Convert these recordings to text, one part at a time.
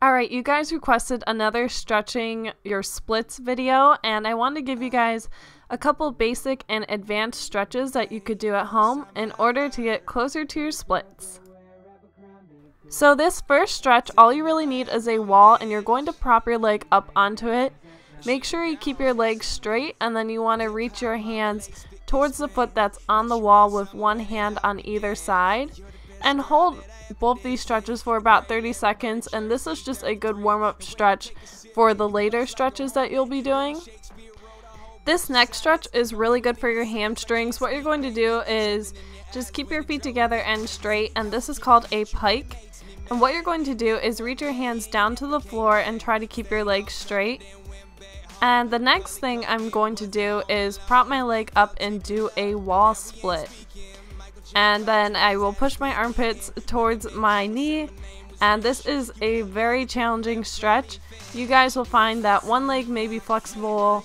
Alright, you guys requested another stretching your splits video, and I wanted to give you guys a couple basic and advanced stretches that you could do at home in order to get closer to your splits. So this first stretch, all you really need is a wall, and you're going to prop your leg up onto it. Make sure you keep your legs straight, and then you want to reach your hands towards the foot that's on the wall with one hand on either side, and hold both these stretches for about 30 seconds, and this is just a good warm-up stretch for the later stretches that you'll be doing. This next stretch is really good for your hamstrings. What you're going to do is just keep your feet together and straight, and this is called a pike. And what you're going to do is reach your hands down to the floor and try to keep your legs straight. And the next thing I'm going to do is prop my leg up and do a wall split. And then I will push my armpits towards my knee, and this is a very challenging stretch. You guys will find that one leg may be flexible,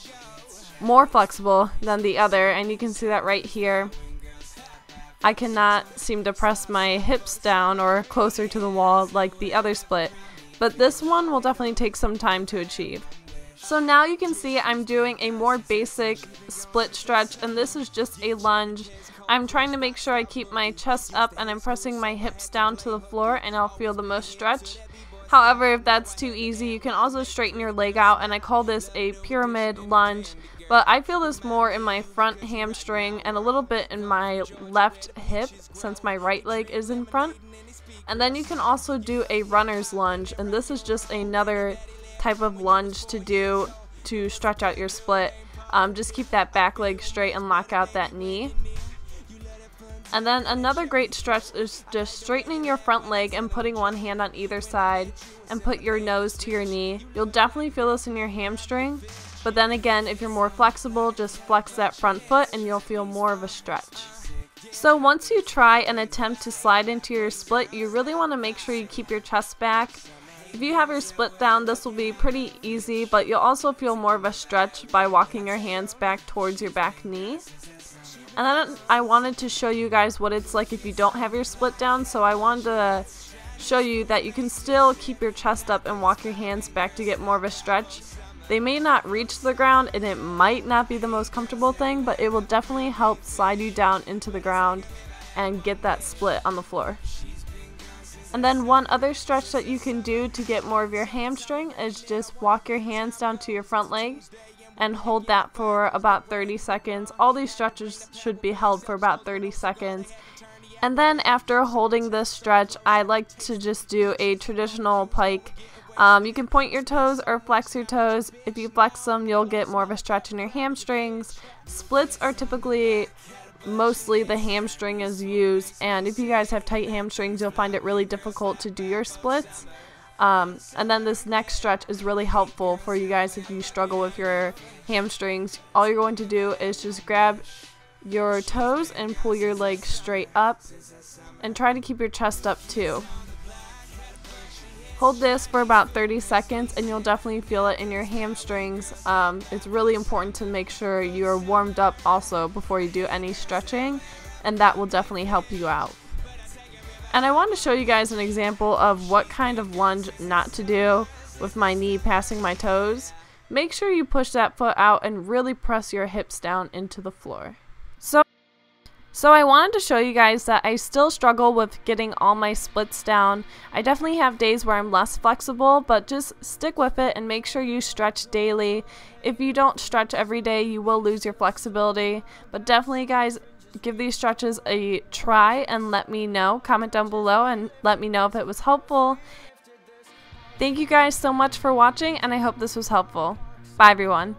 more flexible than the other, and you can see that right here. I cannot seem to press my hips down or closer to the wall like the other split, but this one will definitely take some time to achieve. So now you can see I'm doing a more basic split stretch, and this is just a lunge. I'm trying to make sure I keep my chest up and I'm pressing my hips down to the floor, and I'll feel the most stretch. However, if that's too easy, you can also straighten your leg out, and I call this a pyramid lunge, but I feel this more in my front hamstring and a little bit in my left hip since my right leg is in front. And then you can also do a runner's lunge, and this is just another type of lunge to do to stretch out your split. Just keep that back leg straight and lock out that knee. And then another great stretch is just straightening your front leg and putting one hand on either side and put your nose to your knee. You'll definitely feel this in your hamstring, but then again, if you're more flexible, just flex that front foot and you'll feel more of a stretch. So once you try and attempt to slide into your split, you really want to make sure you keep your chest back. If you have your split down, this will be pretty easy, but you'll also feel more of a stretch by walking your hands back towards your back knee. And then I wanted to show you guys what it's like if you don't have your split down, so I wanted to show you that you can still keep your chest up and walk your hands back to get more of a stretch. They may not reach the ground, and it might not be the most comfortable thing, but it will definitely help slide you down into the ground and get that split on the floor. And then one other stretch that you can do to get more of your hamstring is just walk your hands down to your front leg and hold that for about 30 seconds. All these stretches should be held for about 30 seconds. And then after holding this stretch, I like to just do a traditional pike. You can point your toes or flex your toes. If you flex them, you'll get more of a stretch in your hamstrings. Splits are typically mostly the hamstring is used, and if you guys have tight hamstrings, you'll find it really difficult to do your splits. And then this next stretch is really helpful for you guys if you struggle with your hamstrings. All you're going to do is just grab your toes and pull your legs straight up, and try to keep your chest up too. Hold this for about 30 seconds and you'll definitely feel it in your hamstrings. It's really important to make sure you're warmed up also before you do any stretching, and that will definitely help you out. And I want to show you guys an example of what kind of lunge not to do with my knee passing my toes. Make sure you push that foot out and really press your hips down into the floor. So I wanted to show you guys that I still struggle with getting all my splits down. I definitely have days where I'm less flexible, but just stick with it and make sure you stretch daily. If you don't stretch every day, you will lose your flexibility. But definitely, guys, give these stretches a try and let me know. Comment down below and let me know if it was helpful. Thank you guys so much for watching, and I hope this was helpful. Bye, everyone.